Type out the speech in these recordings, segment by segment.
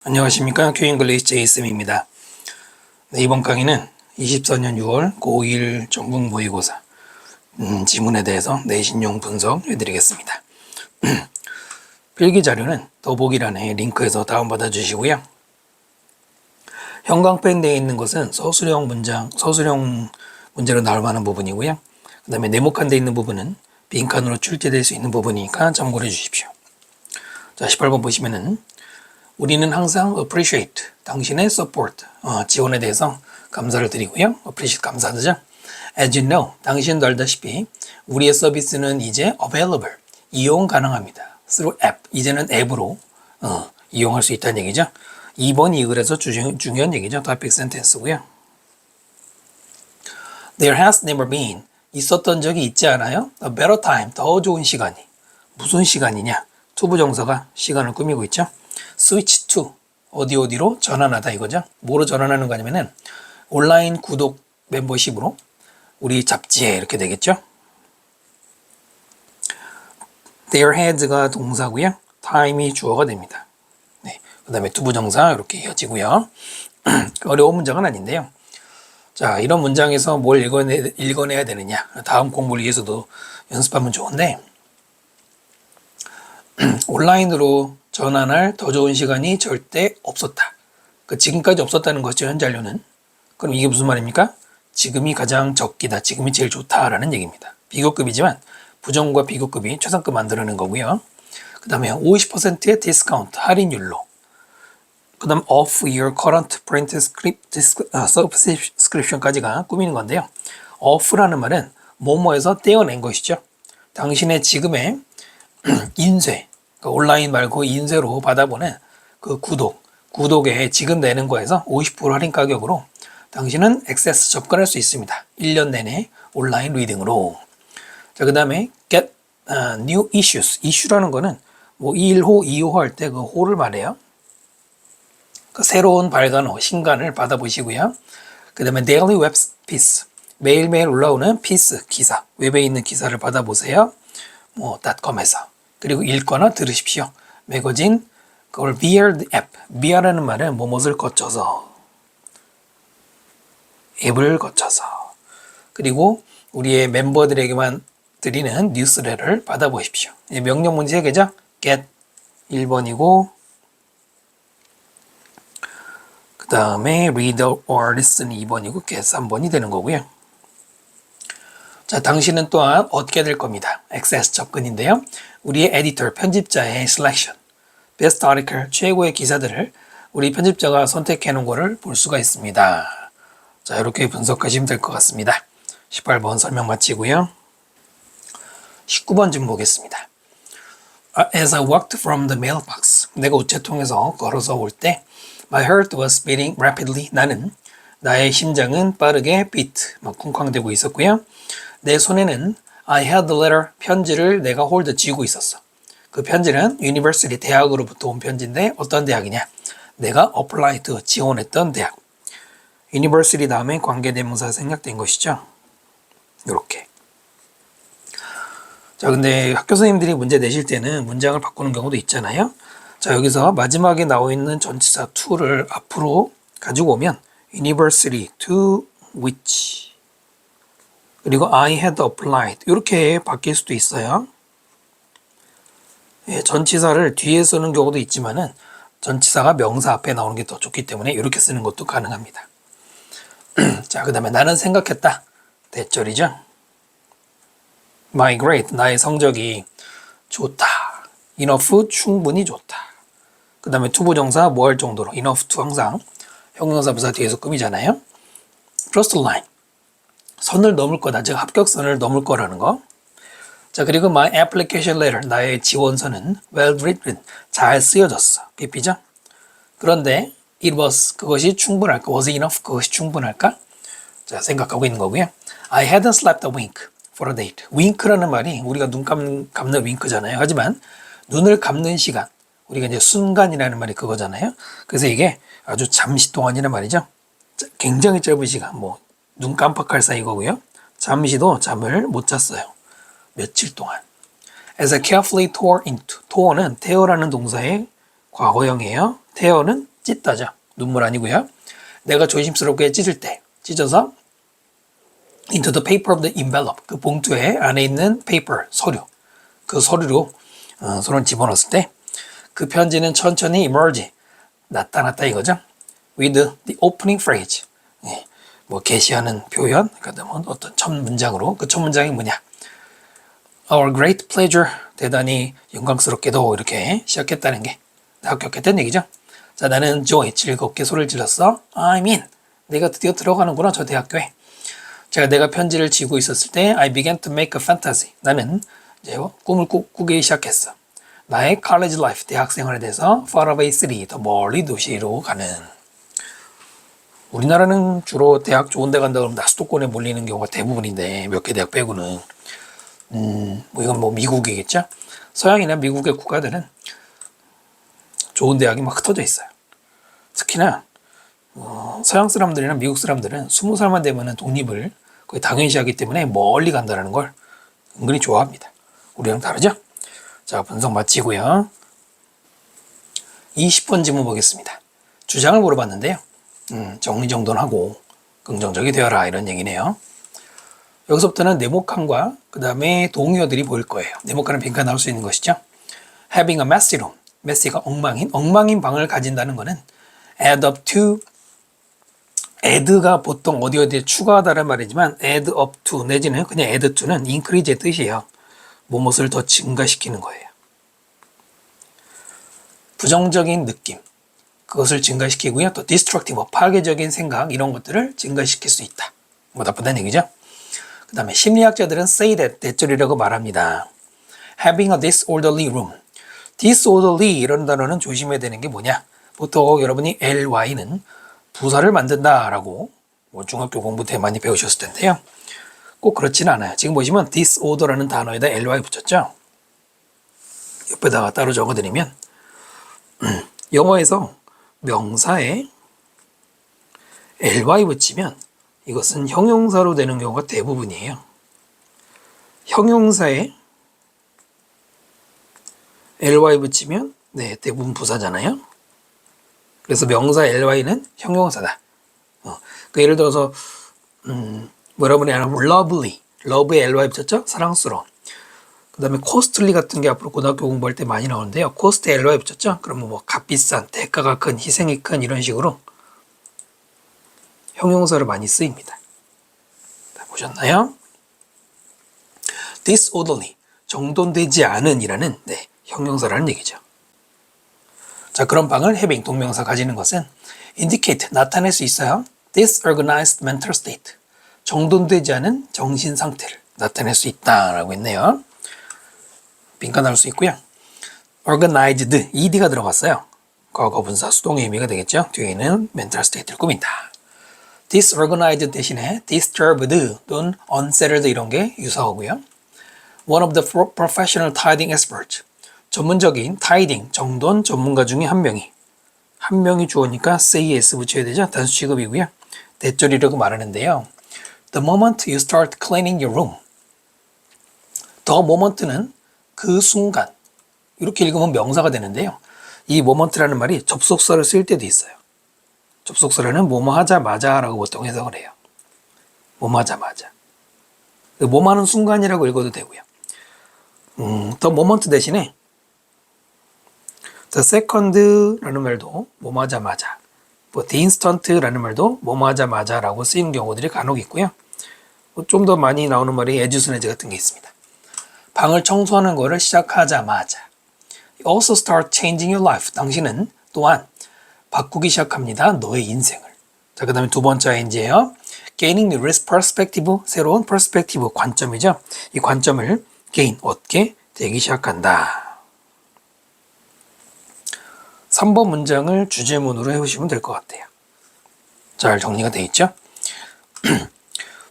안녕하십니까. 큐잉글리시 제이쌤입니다. 네, 이번 강의는 24년 6월 고1 전국 모의고사 지문에 대해서 내신용 분석해 드리겠습니다. 필기 자료는 더보기란에 링크에서 다운받아 주시고요. 형광펜 되어 있는 것은 서술형 문제로 나올 만한 부분이고요. 그 다음에 네모칸 되어 있는 부분은 빈칸으로 출제될 수 있는 부분이니까 참고해 주십시오. 자, 18번 보시면은 우리는 항상 appreciate, 당신의 support, 지원에 대해서 감사를 드리고요. appreciate 감사하죠. As you know, 당신도 알다시피 우리의 서비스는 이제 available, 이용 가능합니다. through app, 이제는 앱으로 이용할 수 있다는 얘기죠. 2번이 그래서 중요한 얘기죠. topic sentence고요. There has never been, 있었던 적이 있지 않아요? A better time, 더 좋은 시간이. 무슨 시간이냐? 투부정사가 시간을 꾸미고 있죠. switch to, 어디로 전환하다 이거죠. 뭐로 전환하는 거 아니면은 온라인 구독 멤버십으로 우리 잡지에 이렇게 되겠죠. Their heads가 동사고요. time이 주어가 됩니다. 네, 그 다음에 투부정사 이렇게 이어지고요. 어려운 문장은 아닌데요. 자, 이런 문장에서 뭘 읽어내야 되느냐. 다음 공부를 위해서도 연습하면 좋은데 온라인으로 전환할 더 좋은 시간이 절대 없었다. 지금까지 없었다는 것이죠, 현재완료는. 그럼 이게 무슨 말입니까? 지금이 가장 적기다. 지금이 제일 좋다라는 얘기입니다. 비교급이지만 부정과 비교급이 최상급 만들어낸 거고요. 그 다음에 50%의 디스카운트, 할인율로. 그 다음 off your current print subscription까지가 꾸미는 건데요. off라는 말은 뭐뭐에서 떼어낸 것이죠. 당신의 지금의 인쇄, 그러니까 온라인 말고 인쇄로 받아보는 그 구독에 지금 내는 거에서 50% 할인 가격으로 당신은 액세스 접근할 수 있습니다. 1년 내내 온라인 리딩으로. 자, 그 다음에 get new issues. 이슈라는 거는 뭐 1호, 2호 할 때 그 호를 말해요. 그 새로운 발간호, 신간을 받아보시고요. 그 다음에 daily web piece. 매일매일 올라오는 piece, 기사. 웹에 있는 기사를 받아보세요. .com에서. 그리고 읽거나 들으십시오. 매거진, 그걸 via the app. via라는 말은 뭐뭇을 거쳐서, 앱을 거쳐서. 그리고 우리의 멤버들에게만 드리는 뉴스레터를 받아보십시오. 명령 문제 3개죠. get 1번이고, 그 다음에 read or listen 2번이고, get 3번이 되는 거고요. 자, 당신은 또한 얻게 될 겁니다. 액세스 접근인데요. 우리의 에디터, 편집자의 selection, best article, 최고의 기사들을 우리 편집자가 선택해 놓은 거를 볼 수가 있습니다. 자, 이렇게 분석하시면 될 것 같습니다. 18번 설명 마치고요. 19번 좀 보겠습니다. As I walked from the mailbox, 내가 우체통에서 걸어서 올 때 my heart was beating rapidly. 나의 심장은 빠르게 beat, 쿵쾅대고 있었고요. 내 손에는 I had the letter, 편지를 내가 hold, 쥐고 있었어. 그 편지는 university, 대학으로부터 온 편지인데 어떤 대학이냐? 내가 apply to, 지원했던 대학. university 다음에 관계대명사가 생략된 것이죠. 이렇게. 자, 근데 학교 선생님들이 문제 내실 때는 문장을 바꾸는 경우도 있잖아요. 자, 여기서 마지막에 나와 있는 전치사 to를 앞으로 가지고 오면 university to which, 그리고 I had applied 이렇게 바뀔 수도 있어요. 예, 전치사를 뒤에 쓰는 경우도 있지만은 전치사가 명사 앞에 나오는 게 더 좋기 때문에 이렇게 쓰는 것도 가능합니다. 자, 그 다음에 나는 생각했다. 대절이죠. My grade, 나의 성적이 좋다. enough, 충분히 좋다. 그 다음에 투부정사 뭐 할 정도로, enough to 항상 형용사 부사 뒤에서 꾸미잖아요. cross the line, 선을 넘을 거다. 즉 합격선을 넘을 거라는 거. 자, 그리고 my application letter, 나의 지원서는 well written, 잘 쓰여졌어. PP죠. 그런데 it was, 그것이 충분할까? was enough, 그것이 충분할까? 자, 생각하고 있는 거고요. I hadn't slept a wink for a date. wink라는 말이 우리가 눈 감는 윙크잖아요. 하지만 눈을 감는 시간, 우리가 이제 순간이라는 말이 그거잖아요. 그래서 이게 아주 잠시 동안이란 말이죠. 굉장히 짧은 시간, 눈 깜빡할 사이거고요. 잠시도 잠을 못 잤어요. 며칠 동안. As I carefully tore into. tore는 tear라는 동사의 과거형이에요. tear는 찢다죠. 눈물 아니고요. 내가 조심스럽게 찢을 때 찢어서 into the paper of the envelope, 그 봉투에 안에 있는 paper, 서류, 그 서류로 손을 집어넣었을 때 그 편지는 천천히 emerge, 나타났다 이거죠. with the opening phrase, 예, 뭐 게시하는 표현, 그다음에 어떤 첫 문장으로, 그 첫 문장이 뭐냐, our great pleasure, 대단히 영광스럽게도 이렇게 시작했다는 게 합격했다는 얘기죠. 자, 나는 joy, 즐겁게 소리를 질렀어. I'm in, 내가 드디어 들어가는구나 저 대학교에. 내가 편지를 쥐고 있었을 때 I began to make a fantasy, 나는 이제 꿈을 꾸기 시작했어. 나의 college life, 대학 생활에 대해서 far away city, 더 멀리 도시로 가는. 우리나라는 주로 대학 좋은 데 간다 그러면 다 수도권에 몰리는 경우가 대부분인데, 몇 개 대학 빼고는 뭐 이건 뭐 미국이겠죠. 서양이나 미국의 국가들은 좋은 대학이 막 흩어져 있어요. 특히나 서양 사람들이나 미국 사람들은 20살만 되면 독립을 거의 당연시하기 때문에 멀리 간다는 걸 은근히 좋아합니다. 우리랑 다르죠? 자, 분석 마치고요. 20번 질문 보겠습니다. 주장을 물어봤는데요. 정리정돈하고 긍정적이 되어라 이런 얘기네요. 여기서부터는 네모칸과 그 다음에 동의어들이 보일 거예요. 네모칸은 빈칸 나올 수 있는 것이죠. Having a messy room, messy가 엉망인 방을 가진다는 것은 add up to, add가 보통 어디에 추가하다는 말이지만 add up to 내지는 그냥 add to는 increase의 뜻이에요. 무엇을 더 증가시키는 거예요. 부정적인 느낌, 그것을 증가시키고요. 또 destructive, 파괴적인 생각, 이런 것들을 증가시킬 수 있다. 뭐 나쁘다는 얘기죠. 그 다음에 심리학자들은 say that, 대절이라고 말합니다. Having a disorderly room, disorderly 이런 단어는 조심해야 되는 게 뭐냐. 보통 여러분이 ly는 부사를 만든다라고 뭐 중학교 공부 때 많이 배우셨을 텐데요. 꼭 그렇지는 않아요. 지금 보시면 disorder라는 단어에다 ly 붙였죠. 옆에다가 따로 적어드리면 영어에서 명사에 ly 붙이면 이것은 형용사로 되는 경우가 대부분이에요. 형용사에 ly 붙이면 대부분 부사잖아요. 그래서 명사 ly는 형용사다. 그 예를 들어서 여러분이 아는 lovely, love에 ly 붙였죠? 사랑스러운. 그 다음에 costly 같은 게 앞으로 고등학교 공부할 때 많이 나오는데요. cost에 ly 붙였죠? 그러면 뭐 값비싼, 대가가 큰, 희생이 큰 이런 식으로 형용사로 많이 쓰입니다. 다 보셨나요? disorderly, 정돈되지 않은 이라는 형용사라는 얘기죠. 자, 그런 방을 having, 동명사 가지는 것은 indicate, 나타낼 수 있어요. disorganized mental state, 정돈되지 않은 정신 상태를 나타낼 수 있다라고 했네요. 빈칸 나올 수 있고요. organized, ed가 들어갔어요. 과거 분사 수동의 의미가 되겠죠. 뒤에는 mental state를 꾸민다. disorganized 대신에 disturbed 또는 unsettled 이런 게 유사하고요. one of the professional tidying experts, 전문적인 tidying, 정돈 전문가 중에 한 명이 주어니까 say s 붙여야 되죠. 단수 취급이고요. 대절이라고 말하는데요. The moment you start cleaning your room, the moment는 그 순간, 이렇게 읽으면 명사가 되는데요. 이 moment라는 말이 접속사를 쓸 때도 있어요. 접속사라는 뭐뭐 하자마자 라고 보통 해석을 해요. 뭐뭐 하자마자. 뭐뭐 하는 순간이라고 읽어도 되고요. the moment 대신에 the second라는 말도 뭐뭐 하자마자, 뭐 the instant라는 말도 뭐뭐 하자마자 라고 쓰이는 경우들이 간혹 있고요. 좀 더 많이 나오는 말이 as soon as 같은 게 있습니다. 방을 청소하는 거를 시작하자마자. Also start changing your life. 당신은 또한 바꾸기 시작합니다. 너의 인생을. 자, 그 다음에 두 번째 ing예요. Gaining new perspective, 새로운 perspective, 관점이죠. 이 관점을 gain, 얻게 되기 시작한다. 3번 문장을 주제문으로 해보시면 될 것 같아요. 잘 정리가 되어 있죠?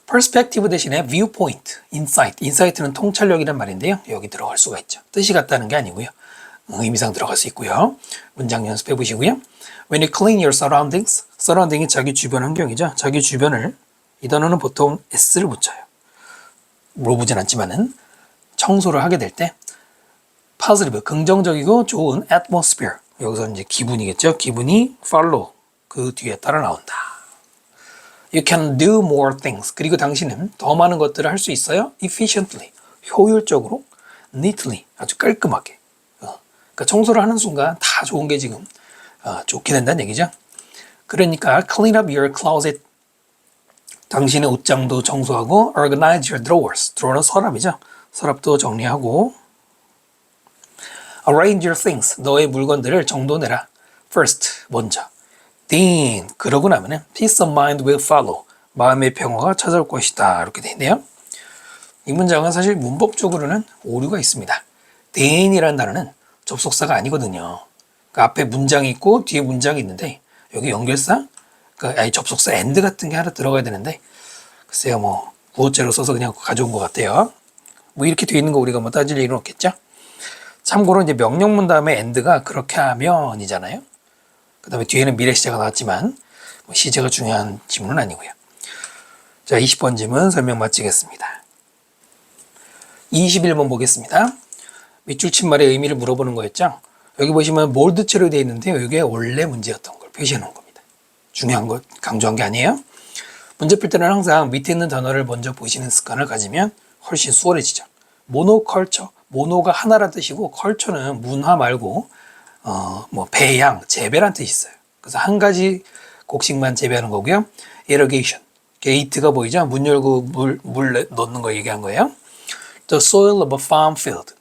perspective 대신에 viewpoint, insight. insight는 통찰력이란 말인데요. 여기 들어갈 수가 있죠. 뜻이 같다는 게 아니고요. 의미상 들어갈 수 있고요. 문장 연습해 보시고요. When you clean your surroundings, surrounding이 자기 주변 환경이죠. 자기 주변을, 이 단어는 보통 s를 붙여요. 물어보진 않지만은 청소를 하게 될 때 positive, 긍정적이고 좋은 atmosphere, 여기서 이제 기분이겠죠. 기분이 follow 그 뒤에 따라 나온다. You can do more things. 그리고 당신은 더 많은 것들을 할 수 있어요. efficiently, 효율적으로, neatly, 아주 깔끔하게. 그러니까 청소를 하는 순간 다 좋은 게 지금 좋게 된다는 얘기죠. 그러니까 clean up your closet. 당신의 옷장도 청소하고 organize your drawers. 드로어는 서랍이죠. 서랍도 정리하고 arrange your things. 너의 물건들을 정돈해라. first, 먼저. then, 그러고 나면은 peace of mind will follow. 마음의 평화가 찾아올 것이다. 이렇게 돼 있네요. 이 문장은 사실 문법적으로는 오류가 있습니다. then이라는 단어는 접속사가 아니거든요. 그러니까 앞에 문장이 있고 뒤에 문장이 있는데 여기 연결사, 그러니까 접속사 and 같은 게 하나 들어가야 되는데 글쎄요 뭐 구어체로 써서 그냥 가져온 것 같아요. 뭐 이렇게 돼 있는 거 우리가 뭐 따질 일은 없겠죠. 참고로 이제 명령문 다음에 and가 그렇게 하면이잖아요. 그 다음에 뒤에는 미래 시제가 나왔지만 뭐 시제가 중요한 지문은 아니고요. 자, 20번 지문 설명 마치겠습니다. 21번 보겠습니다. 밑줄 침말의 의미를 물어보는 거였죠. 여기 보시면 몰드체로 되어 있는데요. 이게 원래 문제였던 걸 표시해 놓은 겁니다. 중요한 것 강조한 게 아니에요. 문제 풀 때는 항상 밑에 있는 단어를 먼저 보시는 습관을 가지면 훨씬 수월해지죠. 모노컬처, 모노가 하나란 뜻이고 컬처는 문화 말고 뭐 배양, 재배란 뜻이 있어요. 그래서 한 가지 곡식만 재배하는 거고요. irrigation, 게이트가 보이죠? 문 열고 물 넣는 거 얘기한 거예요. The soil of a farm field.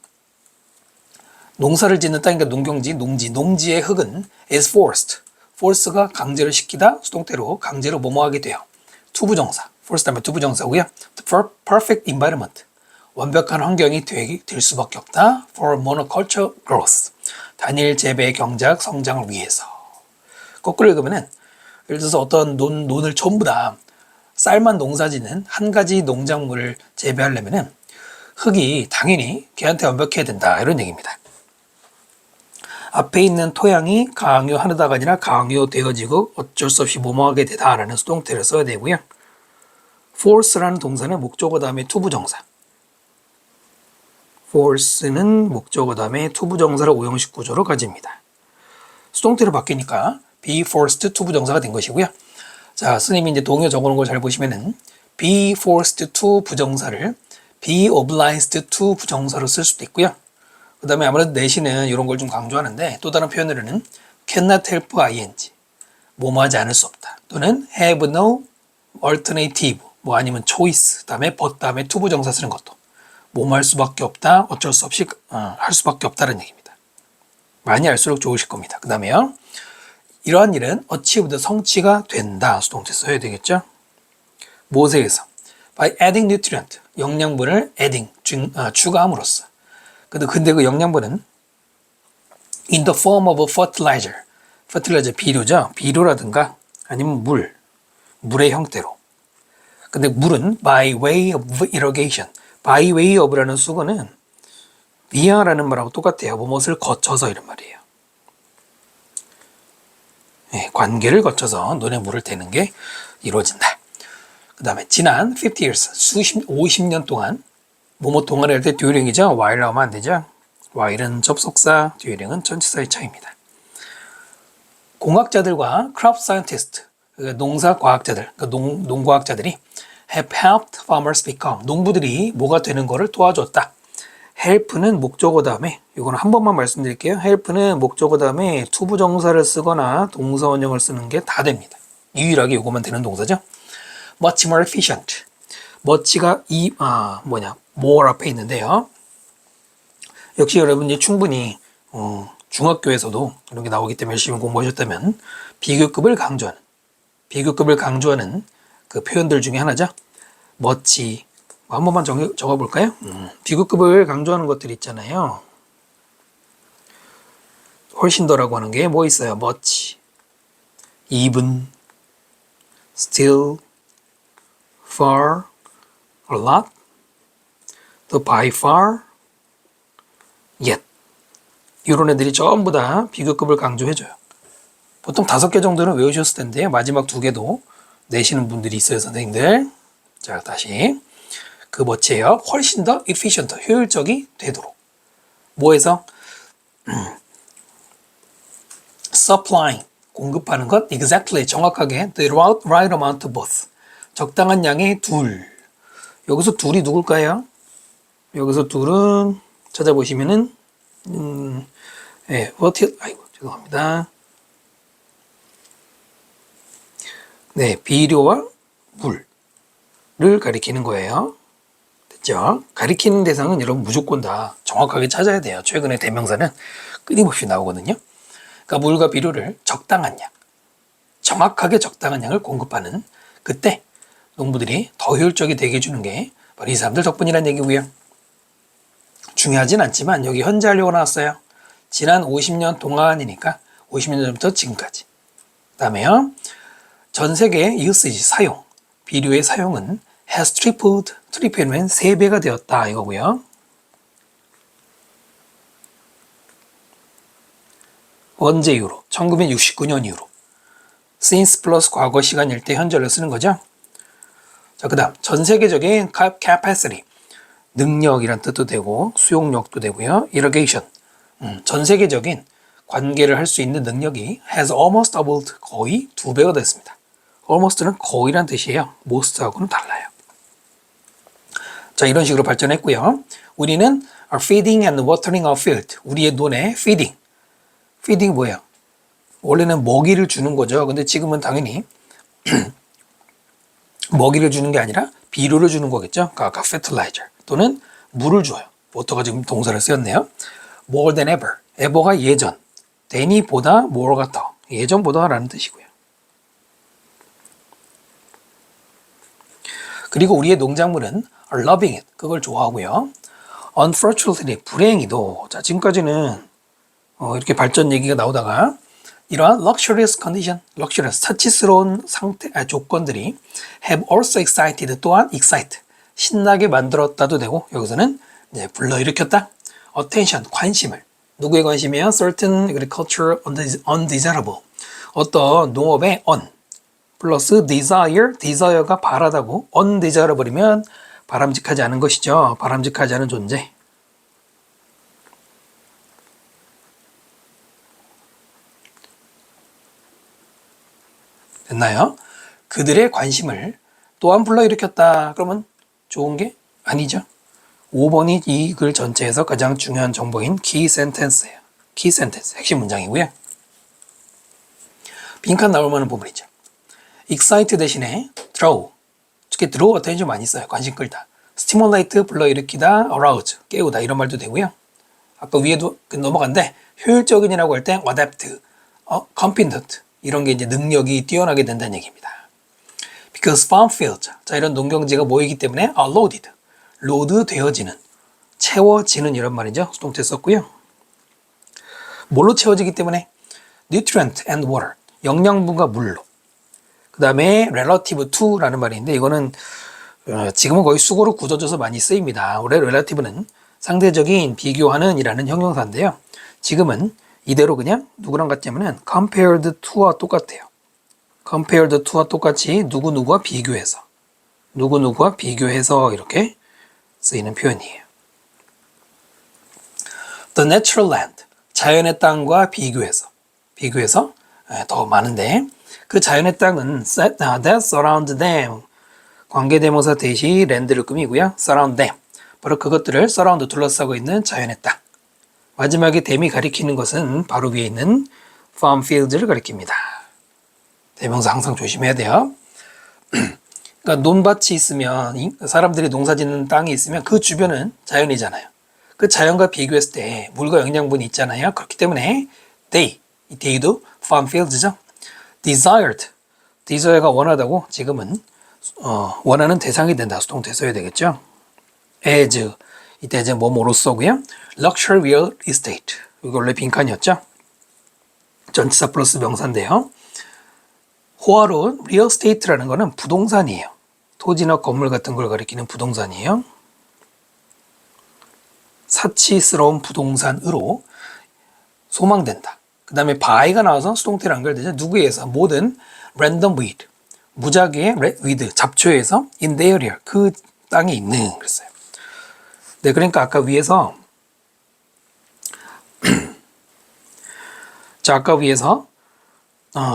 농사를 짓는 땅이니까 농경지, 농지의 흙은 is forced. force가 강제로 시키다, 수동태로 강제로 뭐뭐하게 돼요. 투부정사, force 다음에 투부정사고요. The perfect environment. 완벽한 환경이 될 수밖에 없다. For monoculture growth. 단일 재배 경작 성장을 위해서. 거꾸로 읽으면은 예를 들어서 어떤 논을 전부 다 쌀만 농사짓는 한 가지 농작물을 재배하려면은 흙이 당연히 걔한테 완벽해야 된다. 이런 얘기입니다. 앞에 있는 토양이 강요하다가 아니라 강요되어지고 어쩔 수 없이 뭐뭐하게 되다라는 수동태를 써야 되고요. force라는 동사는 목적어 다음에 투부정사. force는 목적어 다음에 투부정사를 오형식 구조로 가집니다. 수동태로 바뀌니까 be forced 투부정사가 된 것이고요. 자, 스님이 이제 동요 적어놓은 걸 잘 보시면은 be forced to 부정사를 be obliged to 부정사로 쓸 수도 있고요. 그 다음에 아무래도 내신은 이런 걸 좀 강조하는데 또 다른 표현으로는 cannot help ing 뭐뭐 하지 않을 수 없다 또는 have no alternative 뭐 아니면 choice 다음에 but 다음에 to 부정사 쓰는 것도 뭐뭐 할 수밖에 없다 어쩔 수 없이 할 수밖에 없다는 얘기입니다. 많이 알수록 좋으실 겁니다. 그 다음에요 이러한 일은 achieved 성취가 된다 수동태 써야 되겠죠. 무엇에 의해서 by adding nutrient 영양분을 adding 추가함으로써 근데 그 영양분은 in the form of a fertilizer. fertilizer 비료죠. 비료라든가 아니면 물의 형태로. 근데 물은 by way of irrigation. by way of라는 수거는 via라는 말하고 똑같아요. 무엇을 거쳐서 이런 말이에요. 네, 관계를 거쳐서 눈에 물을 대는 게 이루어진다. 그 다음에 지난 50 years, 50년 동안 뭐뭐 동안에 할 때 듀링이죠. while 하면 안 되죠. while은 접속사, 듀링은 전치사의 차이입니다. 공학자들과 crop scientist, 농사과학자들, 농과학자들이 have helped farmers become, 농부들이 뭐가 되는 거를 도와줬다. help는 목적어 다음에, 이거는 한 번만 말씀드릴게요. help는 목적어 다음에 투부정사를 쓰거나 동사원형을 쓰는 게 다 됩니다. 유일하게 이거만 되는 동사죠. much more efficient. much가 more 앞에 있는데요. 역시 여러분이 충분히 중학교에서도 이런 게 나오기 때문에 열심히 공부하셨다면 비교급을 강조하는 그 표현들 중에 하나죠. much 한 번만 적어볼까요? 비교급을 강조하는 것들 있잖아요. 훨씬 더라고 하는 게 뭐 있어요? much, even, still, far, a lot, the by far, yet 이런 애들이 전부 다 비교급을 강조해줘요. 보통 5개 정도는 외우셨을 텐데요. 마지막 2개도 내시는 분들이 있어요, 선생님들. 자, 다시 그 뭐지예요? 훨씬 더 efficient, 효율적이 되도록. 뭐해서? supplying, 공급하는 것, exactly, 정확하게, the right amount of both, 적당한 양의 둘. 여기서 둘이 누굴까요? 여기서 둘은 찾아보시면은 아이고 죄송합니다. 네, 비료와 물을 가리키는 거예요. 됐죠? 가리키는 대상은 여러분 무조건 다 정확하게 찾아야 돼요. 최근에 대명사는 끊임없이 나오거든요. 그러니까 물과 비료를 적당한 양, 정확하게 적당한 양을 공급하는, 그때 농부들이 더 효율적이 되게 해주는 게 바로 이 사람들 덕분이란 얘기고요. 중요하진 않지만 여기 현재 완료가 나왔어요. 지난 50년 동안이니까 50년 전부터 지금까지. 그 다음에요. 전 세계의 usage, 사용, 비료의 사용은 has tripled, 트리플이면 3배가 되었다 이거고요. 언제 이후로? 1969년 이후로. since 플러스 과거 시간일 때 현재를 쓰는 거죠. 자, 그 다음 전 세계적인 capacity, 능력이란 뜻도 되고 수용력도 되고요. irrigation, 전 세계적인 관계를 할 수 있는 능력이 has almost doubled, 거의 2배가 됐습니다. almost는 거의란 뜻이에요. most하고는 달라요. 자, 이런 식으로 발전했고요. 우리는 are feeding and watering our field, 우리의 논에 feeding, feeding 뭐예요? 원래는 먹이를 주는 거죠. 근데 지금은 당연히 먹이를 주는 게 아니라 비료를 주는 거겠죠. 아까 fertilizer 또는 물을 줘요. water가 지금 동사를 쓰였네요. more than ever, ever가 예전, than이 보다, more가 더, 예전보다 라는 뜻이고요. 그리고 우리의 농작물은 are loving it, 그걸 좋아하고요. unfortunately, 불행히도, 자, 지금까지는 이렇게 발전 얘기가 나오다가 이러한 luxurious condition, luxurious, 사치스러운 상태, 조건들이 have also excited, 또한 excite, 신나게 만들었다도 되고, 여기서는 이제 불러일으켰다. attention, 관심을. 누구의 관심이에요? certain agriculture undesirable, 어떤 농업의 on 플러스 desire, desire가 바라다고, undesirable이면 바람직하지 않은 것이죠. 바람직하지 않은 존재. 됐나요? 그들의 관심을 또한 불러일으켰다. 그러면 좋은 게 아니죠. 5번이 이 글 전체에서 가장 중요한 정보인 key sentence예요. key sentence, 핵심 문장이고요. 빈칸 나올 만한 부분이죠. excite 대신에 draw, 특히 draw attention 많이 써요. 관심 끌다. stimulate, 불러일으키다, arouse, 깨우다 이런 말도 되고요. 아까 위에도 넘어간데 효율적인이라고 할 때 adapt, competent 이런 게 이제 능력이 뛰어나게 된다는 얘기입니다. Because farm fields, 자, 이런 농경지가 모이기 때문에 are loaded, 로드 되어지는, 채워지는 이런 말이죠. 수동태 썼고요. 뭘로 채워지기 때문에 nutrient and water, 영양분과 물로. 그 다음에 relative to라는 말이 있는데 이거는 지금은 거의 수고로 굳어져서 많이 쓰입니다. 원래 relative는 상대적인, 비교하는 이라는 형용사인데요. 지금은 이대로 그냥 누구랑 같냐면은 compared to와 똑같아요. compared to와 똑같이 누구누구와 비교해서, 누구누구와 비교해서 이렇게 쓰이는 표현이에요. The natural land, 자연의 땅과 비교해서 더 많은데 그 자연의 땅은 that surround them, 관계대명사 대시 land를 꾸미고요. surround them, 바로 그것들을 surround, 둘러싸고 있는 자연의 땅. 마지막에 them이 가리키는 것은 바로 위에 있는 farm fields를 가리킵니다. 대명사 항상 조심해야 돼요. 그러니까 논밭이 있으면, 사람들이 농사짓는 땅이 있으면 그 주변은 자연이잖아요. 그 자연과 비교했을 때 물과 영양분이 있잖아요. 그렇기 때문에 이 they도 farm fields죠. desire가 원하다고, 지금은 원하는 대상이 된다. 수동태 써야 되겠죠. as, 이때 이제 뭐뭐로써고요. luxury real estate, 이거 원래 빈칸이었죠. 전치사 플러스 명사인데요. 호화로운 real estate라는 거는 부동산이에요. 토지나 건물 같은 걸 가리키는 부동산이에요. 사치스러운 부동산으로 소망된다. 그 다음에 by가 나와서 수동태로 연결되죠. 누구에 의해서? 모든 random weed, 무작위의 weed, 잡초에 의해서 in the area, 그 땅에 있는, 그랬어요. 네, 그러니까 아까 위에서 자, 아까 위에서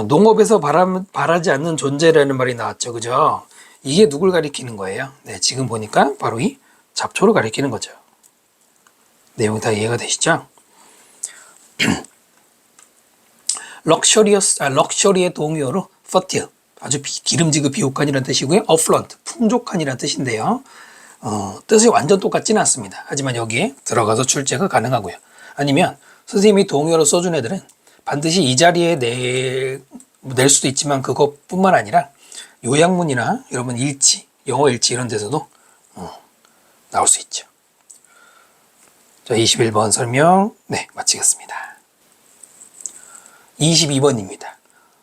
농업에서 바라지 않는 존재라는 말이 나왔죠. 그죠? 이게 누굴 가리키는 거예요? 네, 지금 보니까 바로 이 잡초를 가리키는 거죠. 내용 다 이해가 되시죠? 럭셔리의 동의어로 fertile, 아주 기름지고 비옥한이라는 뜻이고요. affluent, 풍족한이라는 뜻인데요. 뜻이 완전 똑같지는 않습니다. 하지만 여기에 들어가서 출제가 가능하고요. 아니면 선생님이 동의어로 써준 애들은 반드시 이 자리에 낼 수도 있지만 그것뿐만 아니라 요약문이나 여러분 일치, 영어 일치 이런 데서도 나올 수 있죠. 자, 21번 설명 마치겠습니다. 22번입니다.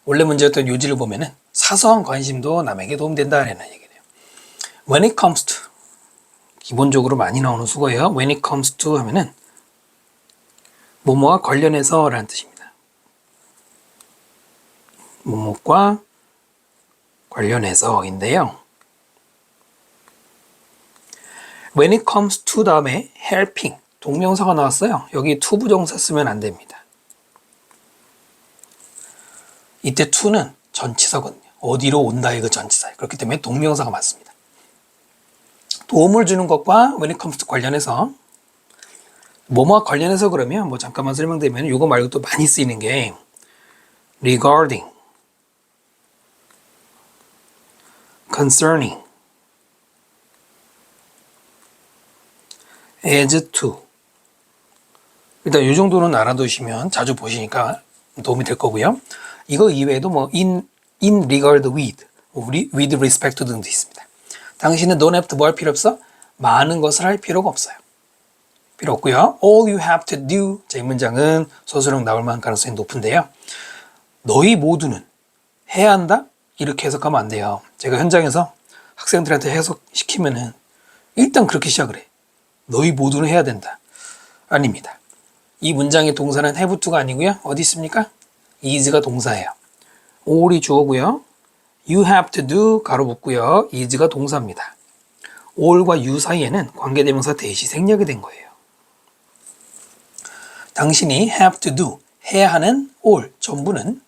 원래 문제였던 요지를 보면은 사소한 관심도 남에게 도움된다라는 얘기네요. When it comes to, 기본적으로 많이 나오는 수거예요. When it comes to 하면은 뭐뭐와 관련해서 라는 뜻입니다. 뭐뭐과 관련해서인데요. When it comes to 다음에 helping, 동명사가 나왔어요. 여기 to 부정사 쓰면 안 됩니다. 이때 to는 전치사거든요. 어디로 온다의 그 전치사예요. 그렇기 때문에 동명사가 맞습니다. 도움을 주는 것과 when it comes to 관련해서, 뭐뭐와 관련해서 그러면 뭐 잠깐만 설명드리면 이거 말고 또 많이 쓰이는 게 regarding, concerning, as to. 일단 이 정도는 알아두시면 자주 보시니까 도움이 될 거고요. 이거 이외에도 뭐 in regard with, with respect to 등도 있습니다. 당신은 don't have to 뭐 할 필요 없어? 많은 것을 할 필요가 없어요. 필요 없고요. All you have to do, 자, 이 문장은 서술형 나올 만한 가능성이 높은데요. 너희 모두는 해야 한다? 이렇게 해석하면 안 돼요. 제가 현장에서 학생들한테 해석시키면은 일단 그렇게 시작을 해. 너희 모두는 해야 된다. 아닙니다. 이 문장의 동사는 have to가 아니고요. 어디 있습니까? is가 동사예요. all이 주어고요. you have to do 가로 붙고요. is가 동사입니다. all과 you 사이에는 관계대명사 대시 생략이 된 거예요. 당신이 have to do, 해야 하는 all, 전부는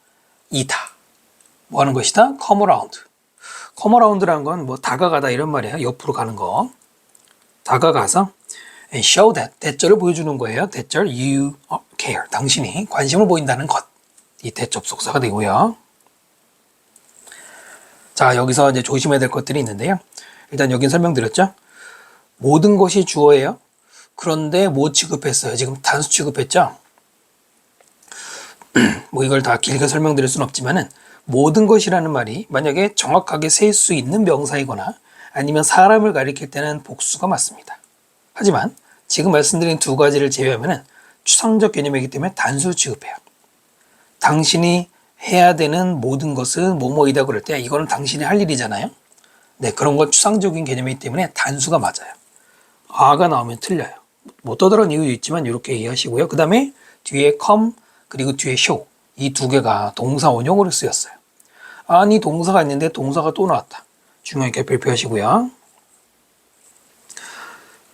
이다. 뭐 하는 것이다? come around. come around라는 건 뭐 다가가다 이런 말이에요. 옆으로 가는 거. 다가가서 and show that, 대절을 보여주는 거예요. 대절 you care, 당신이 관심을 보인다는 것. 이 대접속사가 되고요. 자, 여기서 이제 조심해야 될 것들이 있는데요. 일단 여긴 설명드렸죠. 모든 것이 주어예요. 그런데 뭐 취급했어요? 지금 단수 취급했죠? 뭐 이걸 다 길게 설명드릴 수는 없지만은 모든 것이라는 말이 만약에 정확하게 셀 수 있는 명사이거나 아니면 사람을 가리킬 때는 복수가 맞습니다. 하지만 지금 말씀드린 두 가지를 제외하면은 추상적 개념이기 때문에 단수를 취급해요. 당신이 해야 되는 모든 것은 뭐뭐이다 그럴 때 이거는 당신이 할 일이잖아요. 네, 그런 건 추상적인 개념이기 때문에 단수가 맞아요. 아가 나오면 틀려요. 못 떠들은 이유도 있지만 이렇게 이해하시고요. 그 다음에 뒤에 come 그리고 뒤에 show, 이 두 개가 동사 원형으로 쓰였어요. 아니 동사가 있는데 동사가 또 나왔다. 중요하게 발표하시고요.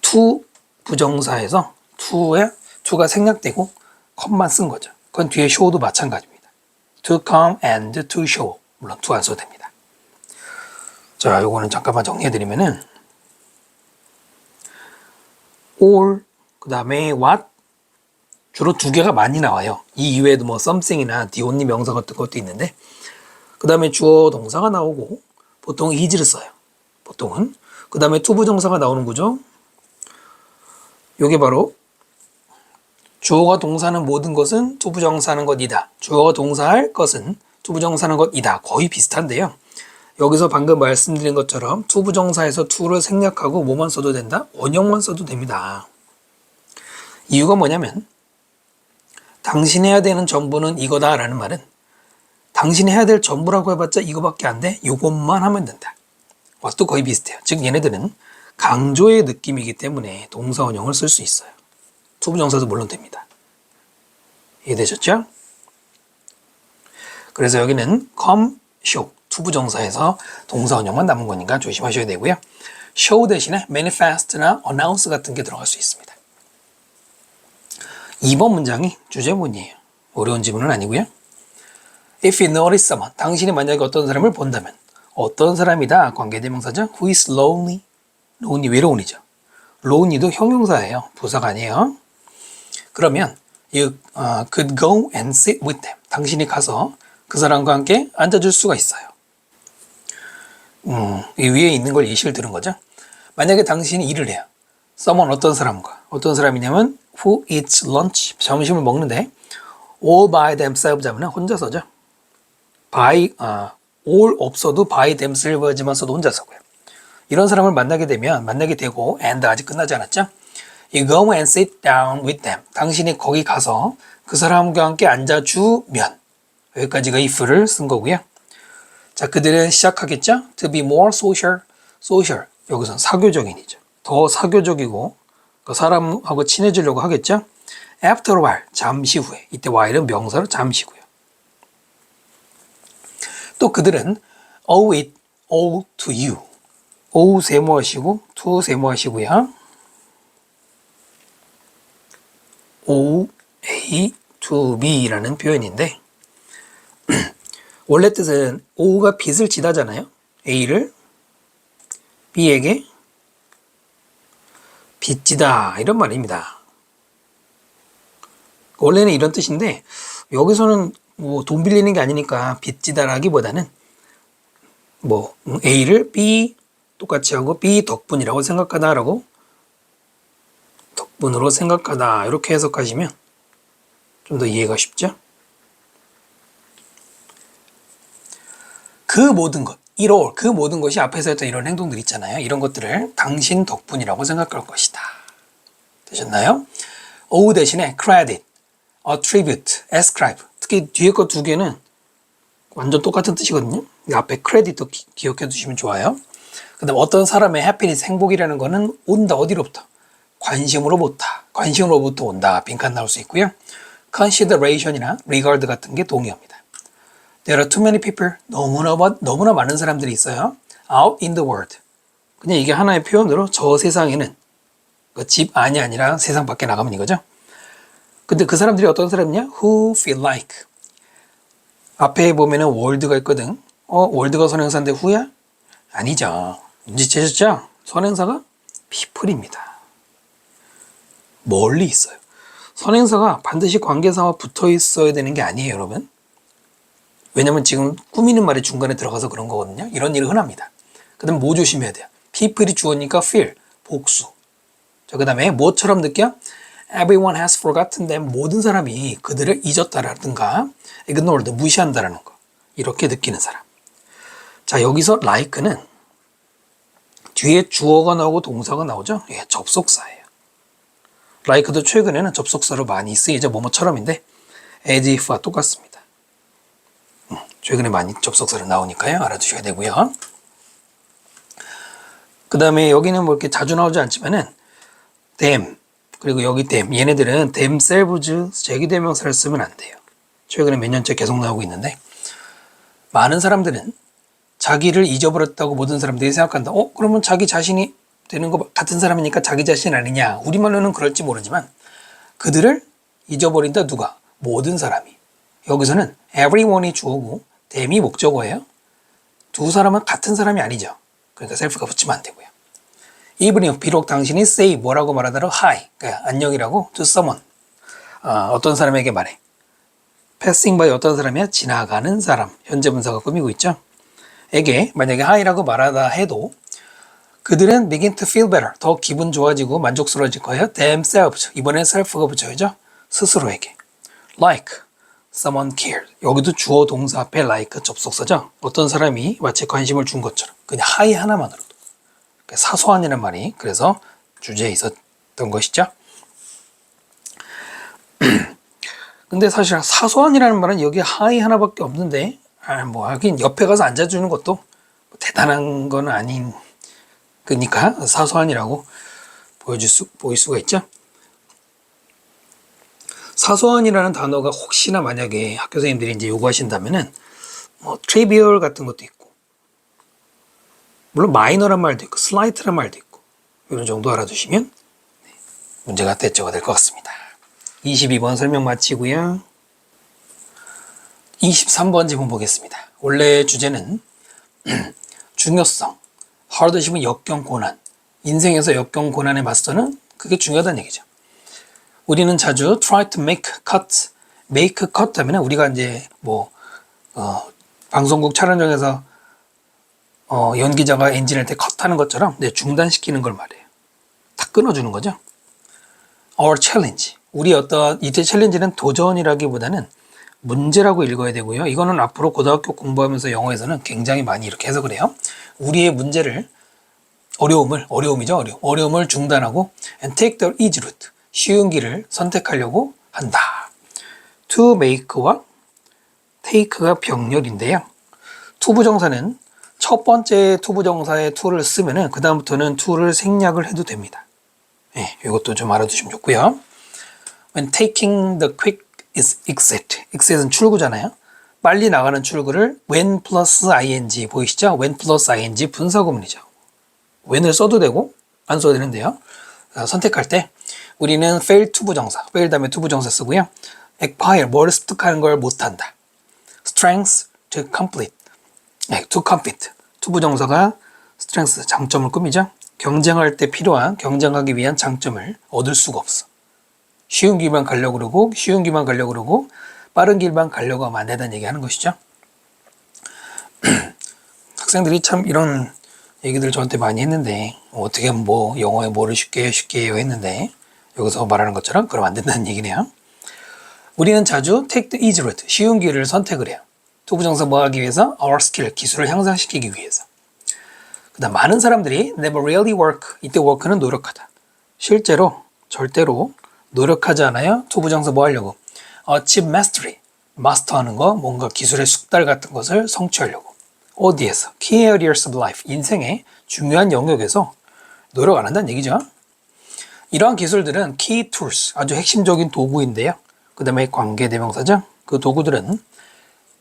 to 부정사에서 to가 생략되고 come만 쓴 거죠. 그건 뒤에 show도 마찬가지입니다. to come and to show, 물론 to 안 써도 됩니다. 자, 요거는 잠깐만 정리해드리면은 all, 그 다음에 what, 주로 두 개가 많이 나와요. 이 이외에도 뭐 something이나 the only 명사 같은 것도 있는데, 그 다음에 주어 동사가 나오고 보통 is를 써요. 보통은. 그 다음에 to 부정사가 나오는 거죠. 요게 바로 주어가 동사는 모든 것은 to 부정사는 것이다. 주어가 동사할 것은 to 부정사는 것이다. 거의 비슷한데요. 여기서 방금 말씀드린 것처럼 to 부정사에서 to를 생략하고 뭐만 써도 된다? 원형만 써도 됩니다. 이유가 뭐냐면 당신이 해야 되는 전부는 이거다 라는 말은 당신이 해야 될 전부라고 해봤자 이거밖에 안 돼? 이것만 하면 된다. 또 거의 비슷해요. 즉 얘네들은 강조의 느낌이기 때문에 동사 원형을 쓸 수 있어요. to 부정사도 물론 됩니다. 이해되셨죠? 그래서 여기는 come, show, to 부정사에서 동사 원형만 남은 거니까 조심하셔야 되고요. show 대신에 manifest나 announce 같은 게 들어갈 수 있습니다. 2번 문장이 주제문이에요. 어려운 지문은 아니고요. If you notice someone, 당신이 만약에 어떤 사람을 본다면 어떤 사람이다 관계대명사죠. Who is lonely? lonely 외로운이죠. lonely도 형용사예요. 부사가 아니에요. 그러면 you could go and sit with them. 당신이 가서 그 사람과 함께 앉아줄 수가 있어요. 이 위에 있는 걸 예시를 들은 거죠. 만약에 당신이 일을 해요. someone 어떤 사람과 어떤 사람이냐면 who eats lunch 점심을 먹는데 all by themselves 하면 혼자서죠. by all 없어도 by themselves만 써도 혼자서고요. 이런 사람을 만나게 되고 and 아직 끝나지 않았죠. You go and sit down with them. 당신이 거기 가서 그 사람과 함께 앉아주면 여기까지가 if를 쓴 거고요. 자, 그들은 시작하겠죠. To be more social. social. 여기서는 사교적인이죠. 더 사교적이고 그 사람하고 친해지려고 하겠죠. After a while. 잠시 후에. 이때 while은 명사로 잠시 후요. 또 그들은 owe it all to you. owe 세모하시고 to 세모하시고요. owe A to B라는 표현인데 원래 뜻은 owe가 빚을 지다잖아요. A를 B에게 빚지다 이런 말입니다. 원래는 이런 뜻인데 여기서는 뭐 돈 빌리는 게 아니니까 빚지다라기보다는 뭐 A를 B 똑같이 하고 B 덕분이라고 생각하다라고 덕분으로 생각하다 이렇게 해석하시면 좀 더 이해가 쉽죠? 그 모든 것, 그 모든 것이 앞에서 했던 이런 행동들 있잖아요. 이런 것들을 당신 덕분이라고 생각할 것이다. 되셨나요? owe 대신에 credit, attribute, ascribe. 특히 뒤에 거 두 개는 완전 똑같은 뜻이거든요. 앞에 credit도 기억해 두시면 좋아요. 그 다음 어떤 사람의 happiness, 행복이라는 거는 온다. 어디로부터? 관심으로부터 온다. 빈칸 나올 수 있고요. consideration이나 regard 같은 게 동의어입니다. There are too many people. 너무나 많은 사람들이 있어요. out in the world. 그냥 이게 하나의 표현으로 저 세상에는 집 안이 아니라 세상 밖에 나가면 이거죠. 근데 그 사람들이 어떤 사람이냐? Who feel like. 앞에 보면은 world가 있거든. world가 선행사인데 who야? 아니죠. 눈치채셨죠? 선행사가 people입니다. 멀리 있어요. 선행사가 반드시 관계사와 붙어 있어야 되는 게 아니에요, 여러분. 왜냐면 지금 꾸미는 말이 중간에 들어가서 그런 거거든요. 이런 일이 흔합니다. 그 다음에 뭐 조심해야 돼요? people이 주어니까 feel, 복수. 자, 그 다음에 뭐처럼 느껴? Everyone has forgotten them. 모든 사람이 그들을 잊었다라든가 ignored, 무시한다라는 거. 이렇게 느끼는 사람. 자, 여기서 like는 뒤에 주어가 나오고 동사가 나오죠? 예, 접속사예요. like도 최근에는 접속사로 많이 쓰이죠. 뭐뭐처럼인데 as if와 똑같습니다. 최근에 많이 접속사로 나오니까요. 알아두셔야 되고요. 그 다음에 여기는 뭐 이렇게 자주 나오지 않지만은 them 그리고 여기 them 얘네들은 themselves 제기대명사를 쓰면 안 돼요. 최근에 몇 년째 계속 나오고 있는데 많은 사람들은 자기를 잊어버렸다고 모든 사람들이 생각한다. 그러면 자기 자신이 되는 거 같은 사람이니까 자기 자신 아니냐. 우리말로는 그럴지 모르지만 그들을 잊어버린다 누가? 모든 사람이. 여기서는 everyone이 주어고 them이 목적어예요. 두 사람은 같은 사람이 아니죠. 그러니까 self가 붙이면 안 되고요. even 비록 당신이 say 뭐라고 말하더라도 hi 그러니까 안녕이라고 to someone 어떤 사람에게 말해. passing by 어떤 사람이야? 지나가는 사람. 현재 분사가 꾸미고 있죠. 에게 만약에 hi라고 말하다 해도 그들은 begin to feel better. 더 기분 좋아지고 만족스러워질 거예요. themselves. 이번엔 self가 붙여야죠. 스스로에게. like someone cared. 여기도 주어 동사 앞에 like 접속사죠. 어떤 사람이 마치 관심을 준 것처럼. 그냥 hi 하나만으로도. 사소한이라는 말이 그래서 주제에 있었던 것이죠. 근데 사실 사소한이라는 말은 여기 hi 하나밖에 없는데 뭐 하긴 옆에 가서 앉아주는 것도 대단한 건 아닌 그러니까 사소한이라고 보일 수가 있죠. 사소한이라는 단어가 혹시나 만약에 학교 선생님들이 이제 요구하신다면은 뭐 trivial 같은 것도 있고 물론 마이너란 말도 있고 슬라이트란 말도 있고 이런 정도 알아두시면 문제가 대처가 될 것 같습니다. 22번 설명 마치고요. 23번 질문 보겠습니다. 원래 주제는 중요성, 하드십은 역경 고난, 인생에서 역경 고난에 맞서는 그게 중요하다는 얘기죠. 우리는 자주 try to make cut, make cut 하면 우리가 이제 방송국 촬영장에서 연기자가 엔진할 때 컷하는 것처럼 중단시키는 걸 말해요. 다 끊어주는 거죠. Our challenge, 이때 챌린지는 도전이라기보다는 문제라고 읽어야 되고요. 이거는 앞으로 고등학교 공부하면서 영어에서는 굉장히 많이 이렇게 해석을 해요. 우리의 문제를 어려움을 중단하고 and take the easy route, 쉬운 길을 선택하려고 한다. to make와 take가 병렬인데요. 투부정사는 첫 번째 투부정사의 to를 쓰면은 그 다음부터는 to를 생략을 해도 됩니다. 이것도 좀 알아두시면 좋고요. When taking the quick exit은 출구잖아요. 빨리 나가는 출구를 when plus ing 보이시죠? when plus ing 분사구문이죠. when을 써도 되고 안 써도 되는데요. 선택할 때 우리는 fail 투부정사, fail 다음에 투부정사 쓰고요. acquire, 뭘 습득하는 걸 못한다. strength to complete, 투부정사가 strength, 장점을 꾸미죠. 경쟁할 때 필요한, 경쟁하기 위한 장점을 얻을 수가 없어. 쉬운 길만 가려고 그러고 빠른 길만 가려고 하면 안 된다는 얘기 하는 것이죠. 학생들이 참 이런 얘기들 저한테 많이 했는데 어떻게 하면 영어에 뭐를 쉽게 해요 했는데 여기서 말하는 것처럼 그러면 안 된다는 얘기네요. 우리는 자주 take the easy route, 쉬운 길을 선택을 해요. 투부정사 뭐 하기 위해서? our skill, 기술을 향상시키기 위해서. 그 다음 많은 사람들이 never really work, 이때 work는 노력하다. 실제로 절대로 노력하지 않아요. 투부정사 뭐 하려고? achieve mastery, 마스터하는 거, 뭔가 기술의 숙달 같은 것을 성취하려고. 어디에서? key areas of life, 인생의 중요한 영역에서 노력 안 한다는 얘기죠. 이러한 기술들은 key tools, 아주 핵심적인 도구인데요. 그 다음에 관계대명사죠. 그 도구들은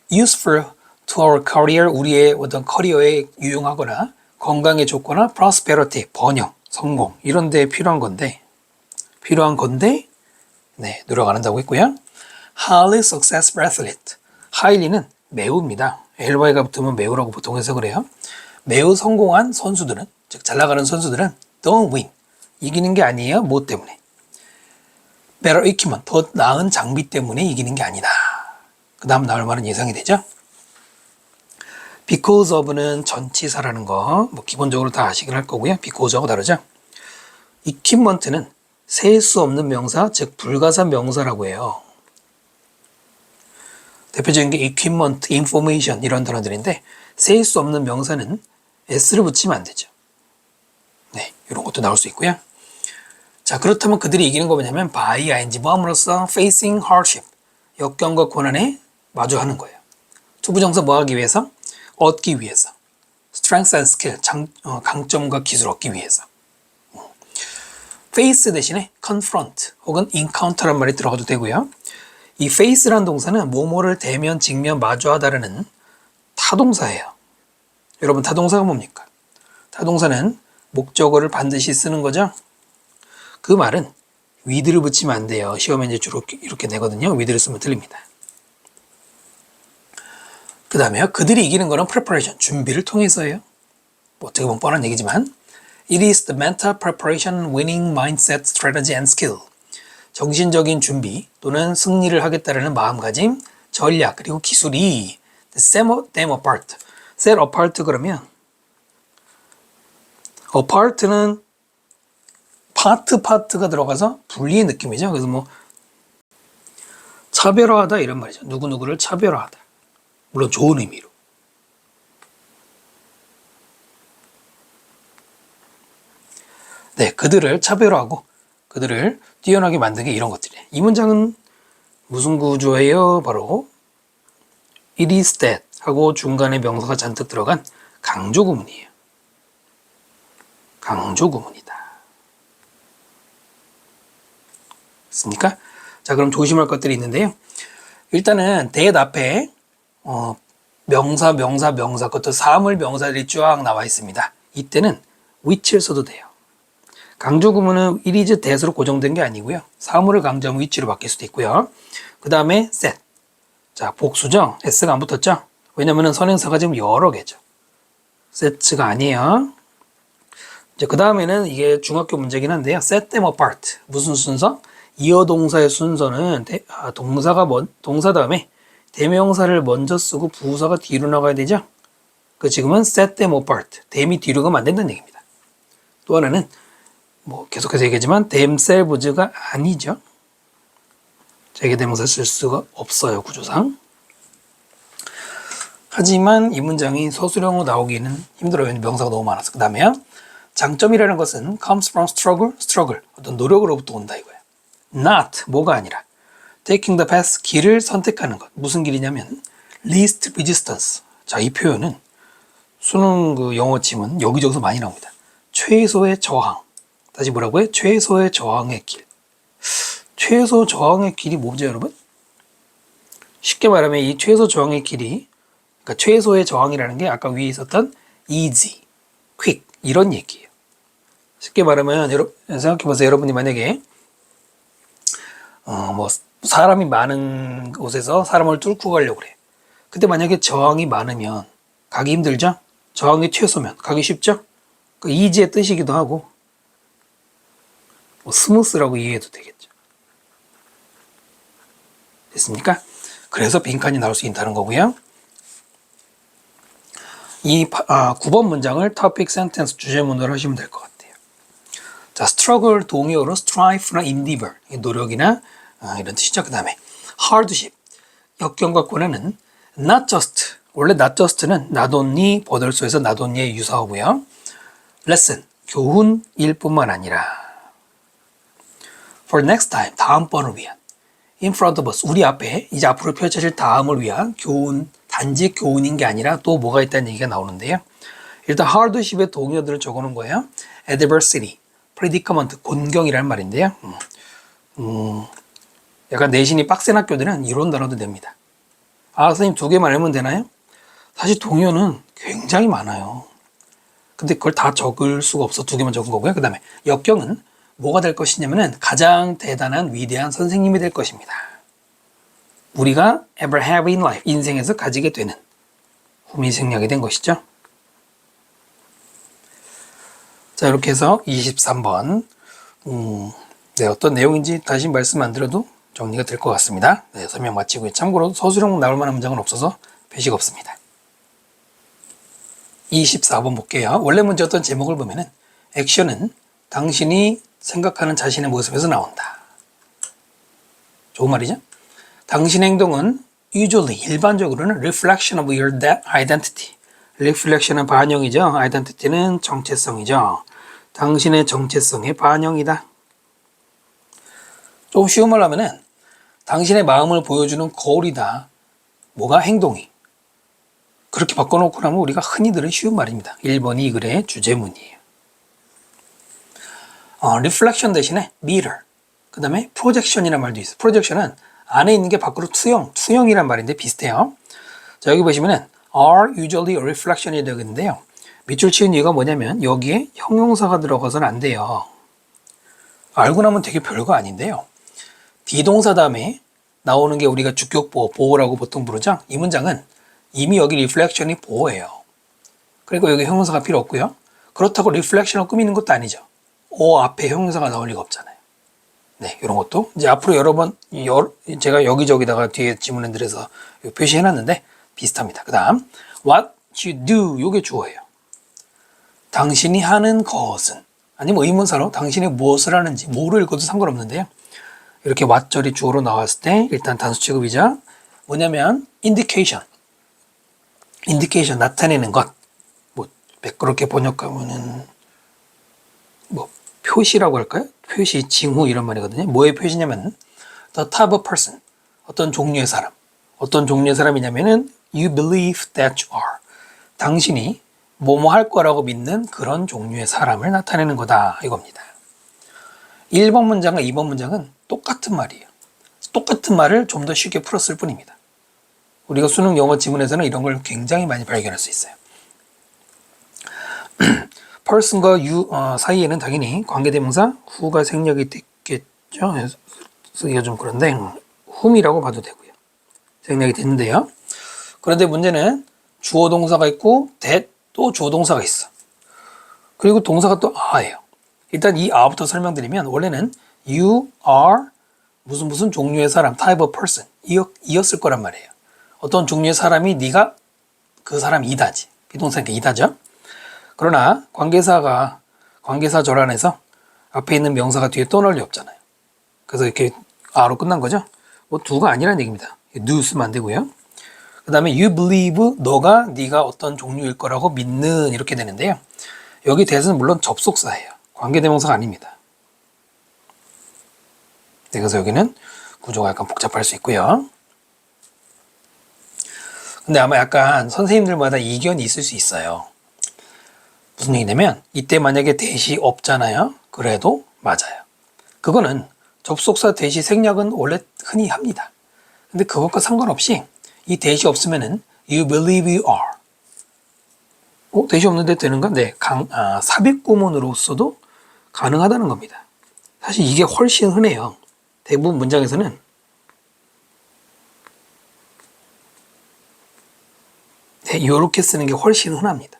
useful to our career, 우리의 어떤 커리어에 유용하거나 건강에 좋거나 prosperity, 번영, 성공 이런 데에 필요한 건데 노력 안 한다고 했고요. highly successful athlete, highly는 매우입니다. ly가 붙으면 매우라고 보통 해석을 해요. 매우 성공한 선수들은, 즉 잘 나가는 선수들은 don't win, 이기는 게 아니에요. 뭐 때문에? better equipment, 더 나은 장비 때문에 이기는 게 아니다. 그 다음 나올 말은 예상이 되죠. because of는 전치사라는 거 기본적으로 다 아시긴 할 거고요. because하고 다르죠. equipment는 셀 수 없는 명사, 즉 불가산 명사라고 해요. 대표적인 게 equipment, information 이런 단어들인데 셀 수 없는 명사는 s를 붙이면 안 되죠. 이런 것도 나올 수 있고요. 자, 그렇다면 그들이 이기는 거 뭐냐면 by ing, 뭐함으로써 facing hardship, 역경과 고난에 마주하는 거예요. 투부정사 뭐 하기 위해서? 얻기 위해서. strength and skill, 강점과 기술 얻기 위해서. face 대신에 confront 혹은 encounter란 말이 들어가도 되고요. 이 face라는 동사는 뭐뭐를 대면, 직면, 마주하다라는 타동사예요. 여러분 타동사가 뭡니까? 타동사는 목적어를 반드시 쓰는 거죠. 그 말은 with를 붙이면 안 돼요. 시험에 이제 주로 이렇게 내거든요. with를 쓰면 틀립니다. 그 다음에요. 그들이 이기는 거는 preparation, 준비를 통해서예요. 어떻게 보면 뻔한 얘기지만 It is the mental preparation, winning mindset, strategy and skill. 정신적인 준비 또는 승리를 하겠다라는 마음가짐, 전략 그리고 기술이 set them apart. set apart 그러면 apart는 파트가 들어가서 분리의 느낌이죠. 그래서 차별화하다 이런 말이죠. 누구누구를 차별화하다. 물론 좋은 의미로. 그들을 차별화하고 그들을 뛰어나게 만든 게 이런 것들이에요. 이 문장은 무슨 구조예요? 바로 it is that 하고 중간에 명사가 잔뜩 들어간 강조구문이에요. 강조구문이다. 있습니까? 자, 그럼 조심할 것들이 있는데요. 일단은 that 앞에 명사, 그것도 사물 명사들이 쫙 나와 있습니다. 이때는 which를 써도 돼요. 강조구문은 it is that으로 고정된 게 아니고요. 사물을 강조하면 which로 바뀔 수도 있고요. 그 다음에 set, 자, 복수죠? s가 안 붙었죠? 왜냐면은 선행사가 지금 여러 개죠. set가 아니에요. 이제 그 다음에는 이게 중학교 문제긴 한데요. set them apart. 무슨 순서? 이어 동사의 순서는 동사 다음에 대명사를 먼저 쓰고 부사가 뒤로 나가야 되죠? 그 지금은 set them apart. them이 뒤로 가면 안 된다는 얘기입니다. 또 하나는 뭐 계속해서 얘기하지만 themselves가 아니죠. 재개대명사 쓸 수가 없어요. 구조상. 하지만 이 문장이 서술형으로 나오기는 힘들어요. 명사가 너무 많아서. 그 다음에요. 장점이라는 것은 comes from struggle. 어떤 노력으로부터 온다 이거예요. not, 뭐가 아니라 taking the path, 길을 선택하는 것. 무슨 길이냐면 least resistance. 자, 이 표현은 수능 그 영어 지문 여기저기서 많이 나옵니다. 최소의 저항. 다시 뭐라고요? 최소의 저항의 길. 최소 저항의 길이 뭐죠, 여러분? 쉽게 말하면 이 최소 저항의 길이, 그러니까 최소의 저항이라는 게 아까 위에 있었던 easy, quick 이런 얘기예요. 쉽게 말하면 생각해보세요. 여러분이 만약에 뭐 사람이 많은 곳에서 사람을 뚫고 가려고 그래. 근데 만약에 저항이 많으면 가기 힘들죠? 저항이 최소면 가기 쉽죠? 그 easy의 뜻이기도 하고 뭐 스무스라고 이해해도 되겠죠. 됐습니까? 그래서 빈칸이 나올 수 있다는 거고요. 이 9번 문장을 topic sentence 주제문으로 하시면 될 것 같아요. 자, struggle 동의어로 strife나 endeavor 노력이나 이런 뜻이죠. 그 다음에 hardship 역경과 고난은 not just 원래 not just는 not only 버들소에서 not only의 유사어고요. lesson 교훈일 뿐만 아니라 for next time 다음번을 위한 in front of us 우리 앞에 이제 앞으로 펼쳐질 다음을 위한 교훈 단지 교훈인 게 아니라 또 뭐가 있다는 얘기가 나오는데요. 일단 hardship의 동의어들을 적어놓은 거예요. adversity, predicament, 곤경이라는 말인데요. 약간 내신이 빡센 학교들은 이런 단어도 됩니다. 아, 선생님 2개만 알면 되나요? 사실 동의어는 굉장히 많아요. 근데 그걸 다 적을 수가 없어 2개만 적은 거고요. 그 다음에 역경은 뭐가 될 것이냐면은 가장 대단한 위대한 선생님이 될 것입니다. 우리가 ever have in life, 인생에서 가지게 되는 후미생략이 된 것이죠. 자, 이렇게 해서 23번 네, 어떤 내용인지 다시 말씀 안 드려도 정리가 될 것 같습니다. 네, 설명 마치고요. 참고로 서술형 나올 만한 문장은 없어서 표시가 없습니다. 24번 볼게요. 원래 문제 어떤 제목을 보면은 액션은 당신이 생각하는 자신의 모습에서 나온다. 좋은 말이죠? 당신의 행동은 usually, 일반적으로는 reflection of your identity. reflection은 반영이죠. identity는 정체성이죠. 당신의 정체성의 반영이다. 좀 쉬운 말로 하면은 당신의 마음을 보여주는 거울이다. 뭐가? 행동이. 그렇게 바꿔놓고 나면 우리가 흔히 들은 쉬운 말입니다. 1번이 이 글의 주제문이에요. reflection 대신에 mirror. 그 다음에 projection이라는 말도 있어요. projection은 안에 있는 게 밖으로 투영이란 말인데 비슷해요. 자, 여기 보시면은 are usually a reflection이 되겠는데요. 밑줄 치는 이유가 뭐냐면 여기에 형용사가 들어가서는 안 돼요. 알고 나면 되게 별거 아닌데요. 비동사 다음에 나오는 게 우리가 주격보호, 보호라고 보통 부르죠. 이 문장은 이미 여기 reflection이 보호예요. 그리고 여기 형용사가 필요 없고요. 그렇다고 reflection을 꾸미는 것도 아니죠. 앞에 형용사가 나올 리가 없잖아요. 네, 이런 것도 이제 앞으로 여러 번 제가 여기저기다가 뒤에 지문들에서 표시해놨는데 비슷합니다. 그 다음 what you do 요게 주어예요. 당신이 하는 것은 아니면 의문사로 당신이 무엇을 하는지 뭐를 읽어도 상관없는데요. 이렇게 what절이 주어로 나왔을 때 일단 단수 취급이죠. 뭐냐면 indication 나타내는 것. 뭐 매끄럽게 번역하면은 뭐 표시라고 할까요? 표시, 징후 이런 말이거든요. 뭐의 표시냐면 the type of person, 어떤 종류의 사람. 어떤 종류의 사람이냐면은 you believe that you are. 당신이 뭐뭐 할 거라고 믿는 그런 종류의 사람을 나타내는 거다 이겁니다. 1번 문장과 2번 문장은 똑같은 말이에요. 똑같은 말을 좀 더 쉽게 풀었을 뿐입니다. 우리가 수능 영어 지문에서는 이런 걸 굉장히 많이 발견할 수 있어요. person과 you 사이에는 당연히 관계대명사 who가 생략이 됐겠죠. 쓰기가 좀 그런데 whom이라고 봐도 되고요. 생략이 됐는데요. 그런데 문제는 주어 동사가 있고 that 또 주어 동사가 있어. 그리고 동사가 또 are예요. 일단 이 are부터 설명드리면 원래는 you are 무슨 종류의 사람, type of person 이었을 거란 말이에요. 어떤 종류의 사람이 네가 그 사람이다지. 비동사니까 이다죠. 그러나 관계사 절안에서 앞에 있는 명사가 뒤에 떠날 리 없잖아요. 그래서 이렇게 a로 끝난 거죠. 뭐 do가 아니라는 얘기입니다. do 쓰면 안 되고요. 그 다음에 you believe 네가 어떤 종류일 거라고 믿는 이렇게 되는데요. 여기 that은 물론 접속사예요. 관계대명사가 아닙니다. 네, 그래서 여기는 구조가 약간 복잡할 수 있고요. 근데 아마 약간 선생님들마다 이견이 있을 수 있어요. 무슨 얘기냐면 이때 만약에 that이 없잖아요. 그래도 맞아요. 그거는 접속사 that이 생략은 원래 흔히 합니다. 근데 그것과 상관없이 이 that이 없으면은 you believe you are. that이 없는데 되는가? 네, 삽입구문으로서도 가능하다는 겁니다. 사실 이게 훨씬 흔해요. 대부분 문장에서는 네, 이렇게 쓰는 게 훨씬 흔합니다.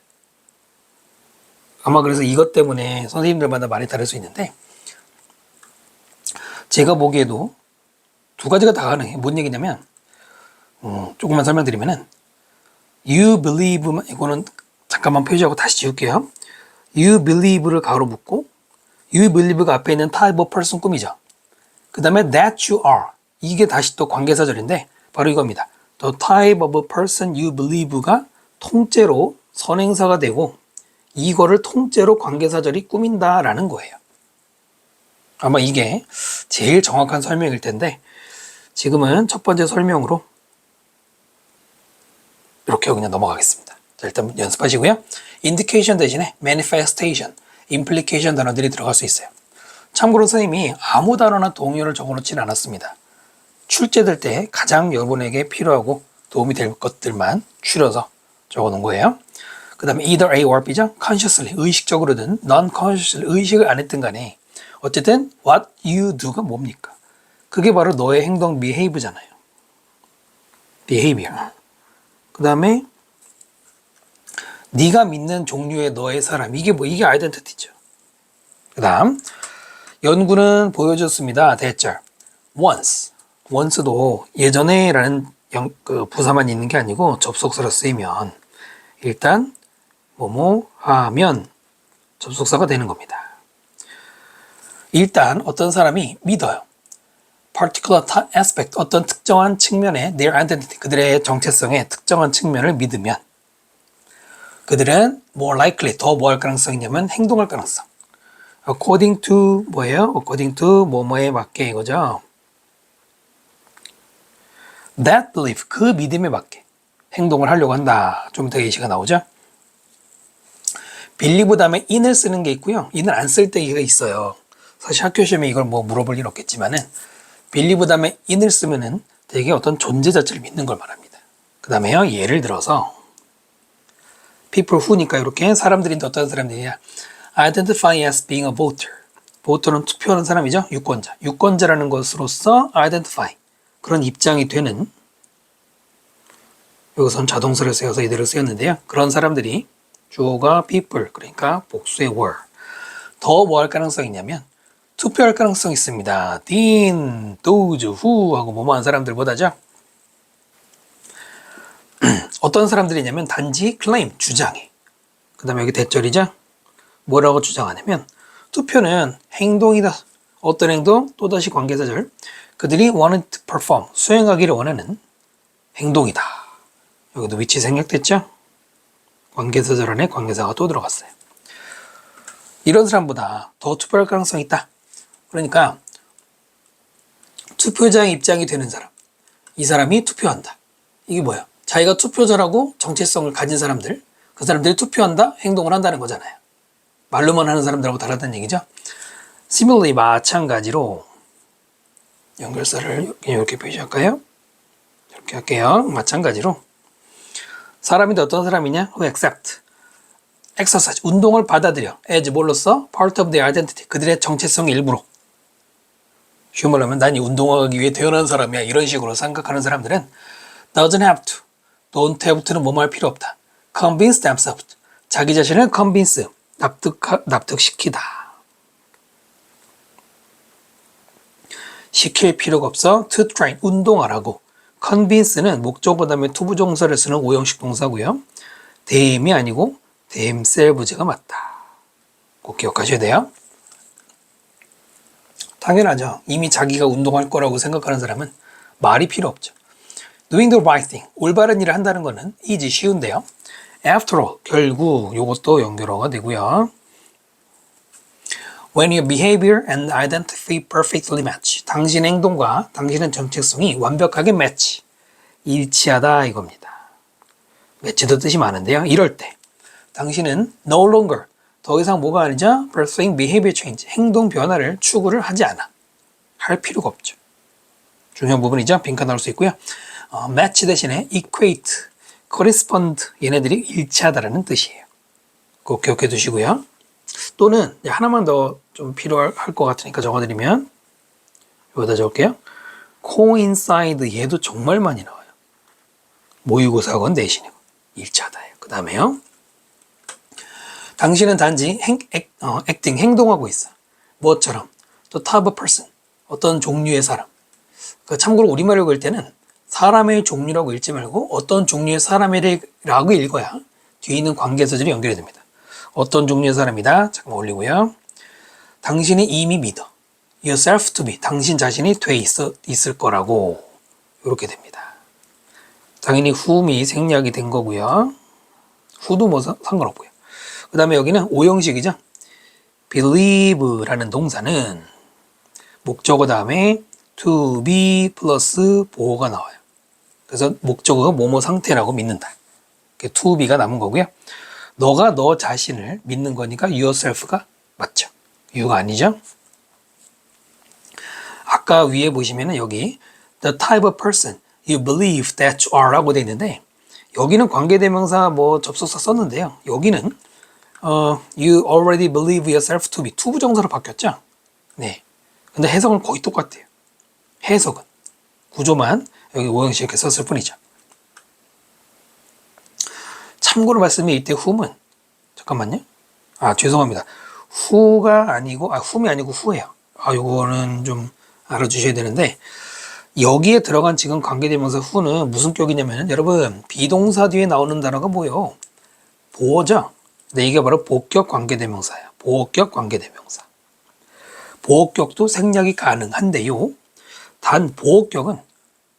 아마 그래서 이것 때문에 선생님들마다 말이 다를 수 있는데 제가 보기에도 두 가지가 다 가능해요. 뭔 얘기냐면 조금만 설명드리면은 you believe 이거는 잠깐만 표시하고 다시 지울게요. you believe를 가로 묶고 you believe가 앞에 있는 type of person 꾸미죠. 그 다음에 that you are 이게 다시 또 관계사절인데 바로 이겁니다. The type of person you believe가 통째로 선행사가 되고 이거를 통째로 관계사절이 꾸민다라는 거예요. 아마 이게 제일 정확한 설명일 텐데 지금은 첫 번째 설명으로 이렇게 그냥 넘어가겠습니다. 자, 일단 연습하시고요. indication 대신에 manifestation, implication 단어들이 들어갈 수 있어요. 참고로 선생님이 아무 단어나 동요를 적어놓지는 않았습니다. 출제될 때 가장 여러분에게 필요하고 도움이 될 것들만 추려서 적어놓은 거예요. 그 다음에 either A or B죠. consciously, 의식적으로든 non-consciously, 의식을 안 했든 간에 어쨌든 what you do가 뭡니까? 그게 바로 너의 행동 behave잖아요. behavior. 그 다음에 네가 믿는 종류의 너의 사람 이게 아이덴티티죠. 그 다음 연구는 보여줬습니다. 대절 once도 예전에 라는 부사만 있는 게 아니고 접속사로 쓰이면 일단 뭐뭐 하면 접속사가 되는 겁니다. 일단 어떤 사람이 믿어요. particular aspect 어떤 특정한 측면의 their identity 그들의 정체성의 특정한 측면을 믿으면 그들은 more likely 더 뭐 할 가능성이 있냐면 행동할 가능성. according to 뭐예요? according to 뭐뭐에 맞게 이거죠. that belief 그 믿음에 맞게 행동을 하려고 한다. 좀 더 예시가 나오죠. believe 다음에 in을 쓰는 게 있고요. in을 안 쓸 때가 있어요. 사실 학교 시험에 이걸 뭐 물어볼 일 없겠지만은 believe 다음에 in을 쓰면은 되게 어떤 존재 자체를 믿는 걸 말합니다. 그 다음에요. 예를 들어서 people who니까 이렇게 사람들인데 어떤 사람들이냐 identify as being a voter. voter는 투표하는 사람이죠. 유권자. 유권자라는 것으로서 identify. 그런 입장이 되는 여기선 자동사를 쓰여서 이대로 쓰였는데요. 그런 사람들이 주어가 people 그러니까 복수의 were. 더 뭐 할 가능성이 있냐면 투표할 가능성이 있습니다. did, those, who 하고 뭐뭐한 사람들보다죠. 어떤 사람들이냐면 단지 claim, 주장해. 그 다음에 여기 대절이죠. 뭐라고 주장하냐면 투표는 행동이다. 어떤 행동? 또다시 관계사절. 그들이 wanted to perform, 수행하기를 원하는 행동이다. 여기도 위치 생략됐죠? 관계사절 안에 관계사가 또 들어갔어요. 이런 사람보다 더 투표할 가능성이 있다. 그러니까 투표자의 입장이 되는 사람. 이 사람이 투표한다. 이게 뭐예요? 자기가 투표자라고 정체성을 가진 사람들, 그 사람들이 투표한다, 행동을 한다는 거잖아요. 말로만 하는 사람들하고 다르다는 얘기죠. similarly 마찬가지로 연결사를 이렇게 표시할까요? 이렇게 할게요. 마찬가지로 사람인데 어떤 사람이냐? who accept, exercise, 운동을 받아들여 as 뭘로써? part of their identity, 그들의 정체성의 일부로. 쉬운 말로 하면 난 이 운동하기 위해 태어난 사람이야 이런 식으로 생각하는 사람들은 doesn't have to, don't have to는 뭐뭐 할 필요 없다. convince themselves, 자기 자신을 convince, 납득시키다. 시킬 필요가 없어 to train, 운동하라고. convince는 목적어 다음에 투부정사를 쓰는 오형식 동사고요. them이 아니고 themselves가 맞다. 꼭 기억하셔야 돼요. 당연하죠. 이미 자기가 운동할 거라고 생각하는 사람은 말이 필요 없죠. Doing the right thing, 올바른 일을 한다는 것은 easy, 쉬운데요. After all, 결국 이것도 연결어가 되고요. When your behavior and identity perfectly match, 당신의 행동과 당신의 정체성이 완벽하게 매치, 일치하다 이겁니다. 매치도 뜻이 많은데요. 이럴 때 당신은 no longer, 더 이상 뭐가 아니죠? pursuing behavior change, 행동 변화를 추구를 하지 않아. 할 필요가 없죠. 중요한 부분이죠. 빈칸 나올 수 있고요. match 대신에 equate, correspond, 얘네들이 일치하다라는 뜻이에요. 꼭 기억해 두시고요. 또는 하나만 더 좀 필요할 것 같으니까 적어드리면 여기다 적을게요. coincide, 얘도 정말 많이 나와요. 모의고사건 대신이고 일치하다예요. 그 다음에요. 당신은 단지 acting, 행동하고 있어. 뭐처럼? the type of person, 어떤 종류의 사람. 참고로 우리말로 읽을 때는 사람의 종류라고 읽지 말고 어떤 종류의 사람이라고 읽어야 뒤에 있는 관계서들이 연결이 됩니다. 어떤 종류의 사람이다. 잠깐만 올리고요. 당신이 이미 믿어. yourself to be, 당신 자신이 돼 있을 거라고. 이렇게 됩니다. 당연히 whom이 생략이 된 거고요. who도 뭐 상관없고요. 그 다음에 여기는 오형식이죠. believe라는 동사는 목적어 다음에 to be 플러스 보어가 나와요. 그래서 목적어가 뭐뭐 상태라고 믿는다. to be가 남은 거고요. 너가 너 자신을 믿는 거니까 yourself가 맞죠. you가 아니죠. 아까 위에 보시면은 여기 the type of person you believe that you are 라고 되어 있는데 여기는 관계대명사 뭐 접속사 썼는데요. 여기는 you already believe yourself to be 투부정사로 바뀌었죠. 네. 근데 해석은 거의 똑같아요. 해석은 구조만 여기 오형식 이렇게 썼을 뿐이죠. 참고로 말씀이 이때 whom은 잠깐만요. 죄송합니다. who가 아니고 whom이 아니고 who예요. 요거는 좀 알아주셔야 되는데 여기에 들어간 지금 관계대명사 who는 무슨 격이냐면 여러분 비동사 뒤에 나오는 단어가 뭐예요? 보어죠. 근데 이게 바로 복격 관계대명사예요. 복격 관계대명사. 보어격도 생략이 가능한데요. 단 보어격은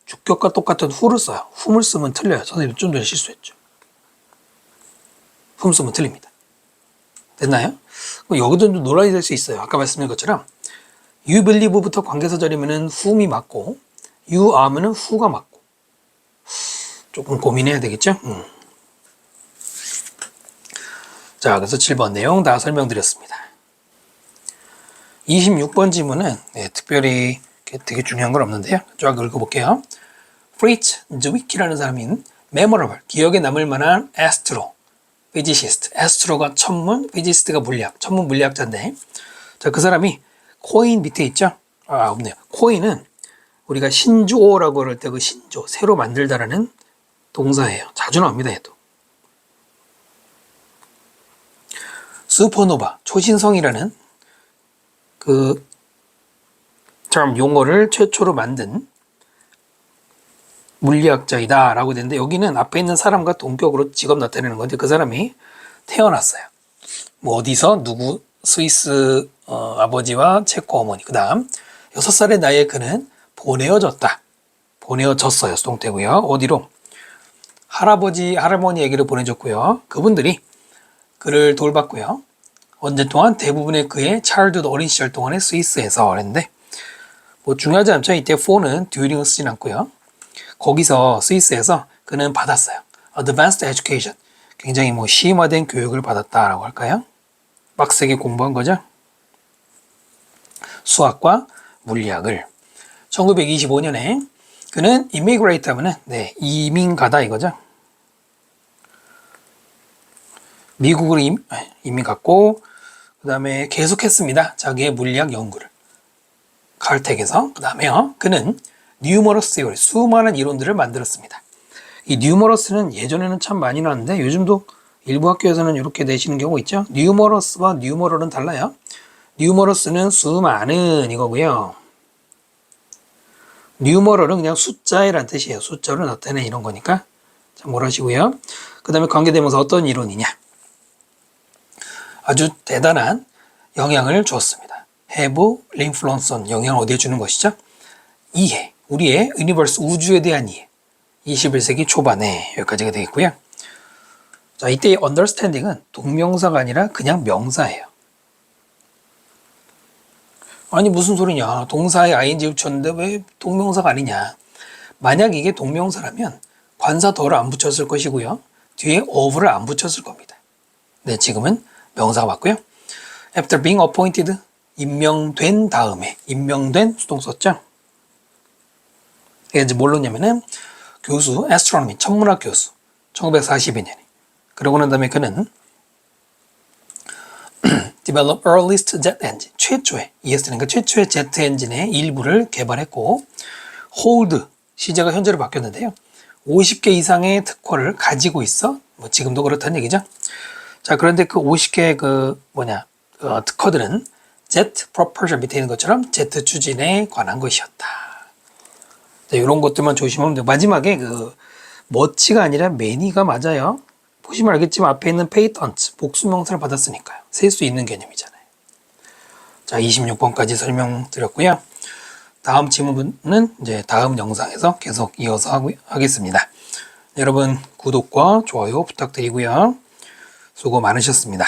주격과 똑같은 who를 써요. whom을 쓰면 틀려요. 선생님 좀 전에 실수했죠. whom 쓰면 틀립니다. 됐나요? 여기도 좀 논란이 될 수 있어요. 아까 말씀드린 것처럼 you believe부터 관계사절이면 whom이 맞고 you are면은 who가 맞고 조금 고민해야 되겠죠? 자, 그래서 7번 내용 다 설명드렸습니다. 26번 지문은 특별히 되게 중요한 건 없는데요. 쫙 읽어볼게요. Fritz Zwicky라는 사람인 memorable, 기억에 남을 만한 astro, physicist. astro가 천문, physicist가 물리학, 천문 물리학자인데 자, 그 사람이 코인 밑에 있죠? 없네요. 코인은 우리가 신조어라고 할 때 그 신조, 새로 만들다라는 동사예요. 자주 나옵니다, 얘도. 슈퍼노바, 초신성이라는 그 term, 용어를 최초로 만든 물리학자이다 라고 되는데 여기는 앞에 있는 사람과 동격으로 직업 나타내는 건데 그 사람이 태어났어요. 뭐 어디서 누구 스위스 아버지와 체코 어머니, 그 다음 6살의 나이에 그는 보내어졌다. 보내어졌어요. 수동태고요. 어디로? 할아버지, 할머니에게로 보내줬고요. 그분들이 그를 돌봤고요. 언제 동안? 대부분의 그의 차일드 어린 시절 동안에 스위스에서 그랬는데 뭐 중요하지 않죠. 이때 for는 during을 쓰진 않고요. 거기서 스위스에서 그는 받았어요. Advanced education. 굉장히 뭐 심화된 교육을 받았다라고 할까요? 빡세게 공부한 거죠. 수학과 물리학을. 1925년에 그는 immigrate 하면은 이민 가다 이거죠. 미국으로 이민 갔고 그 다음에 계속했습니다. 자기의 물리학 연구를. 칼텍에서. 그 다음에요. 그는 numerous theory, 수많은 이론들을 만들었습니다. 이 numerous는 예전에는 참 많이 나왔는데 요즘도 일부 학교에서는 이렇게 내시는 경우가 있죠. numerous와 numeral은 달라요. numerous는 수많은 이거고요. numeral은 그냥 숫자에란 뜻이에요. 숫자를 나타내 이런 거니까 참고를 하시고요. 그 다음에 관계대명사 어떤 이론이냐. 아주 대단한 영향을 주었습니다. have influence on 영향을 어디에 주는 것이죠? 이해, 우리의 유니버스 우주에 대한 이해. 21세기 초반에 여기까지가 되겠고요. 자, 이때의 understanding은 동명사가 아니라 그냥 명사예요. 아니 무슨 소리냐. 동사에 ing 붙였는데 왜 동명사가 아니냐. 만약 이게 동명사라면 관사 더를 안 붙였을 것이고요. 뒤에 of를 안 붙였을 겁니다. 네, 지금은 명사가 맞고요. After being appointed, 임명된 다음에 임명된 수동 썼죠. 이게 이제 뭘로 냐면은 교수, astronomy, 천문학 교수 1942년에 그러고 난 다음에 그는 develop earliest jet engine 최초의 ES니까 최초의 제트 엔진의 일부를 개발했고 hold 시제가 현재로 바뀌었는데요. 50개 이상의 특허를 가지고 있어. 뭐 지금도 그렇다는 얘기죠. 자, 그런데 그 50개 특허들은 jet propulsion 밑에 있는 것처럼 제트 추진에 관한 것이었다. 자, 이런 것들만 조심하면 돼요. 마지막에 그 머치가 아니라 매니가 맞아요. 보시면 알겠지만 앞에 있는 patent 복수명사를 받았으니까요. 셀 수 있는 개념이잖아요. 자, 26번까지 설명드렸고요. 다음 질문은 이제 다음 영상에서 계속 이어서 하겠습니다. 여러분 구독과 좋아요 부탁드리고요. 수고 많으셨습니다.